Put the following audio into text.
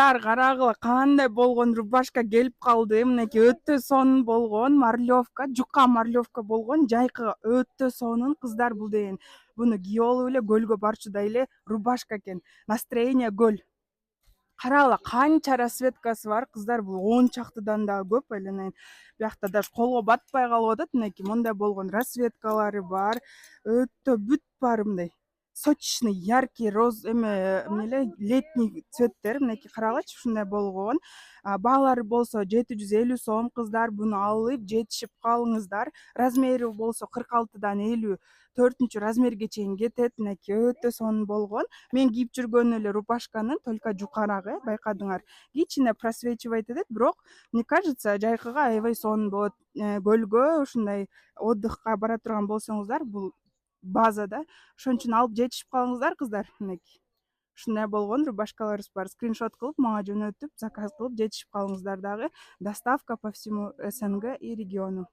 Кыздар карагыла кандай болгон рубашка келип калды. Мынакей өтө сонун болгон марлевка, жука марлевка болгон. Жайкыга өтө сонун кыздар бул деген. Буну кийип алып эле көлгө барчудай эле рубашка экен. Настроение көл. Карагыла канча расцветкасы бар кыздар, бул 10 чактыдан дагы көп. Айленайын. Биякта даже колго батпай калып атат. Мынакей мындай болгон расцветкалары бар. Өтө бүт баары мындай сочный, яркий роз эмне эле летний цветтер. Мынакей карагылачы ушундай болгон. Баалары болсо 750 сом. Кыздар буну алып жетишип калыңыздар. Размери болсо 46дан 54 размерге чейин кетет. Мынакей өтө сонун болгон. Мен кийип жүргөн эле рубашканын только жукарагы, байкадыңар, кичине просвечивать этет, бирок мне кажется, жайкыга аябай сонун болот. Көлгө ушундай отдыхка бара турган болсоңуздар, бул база да. Ошон үчүн алып жетишип калыңыздар кыздар. Мынакей ушундай болгон рубашкаларыбыз бар. Скриншот кылып мага жөнөтүп, заказ кылып жетишип калыңыздар дагы. Доставка по всему СНГ и региону.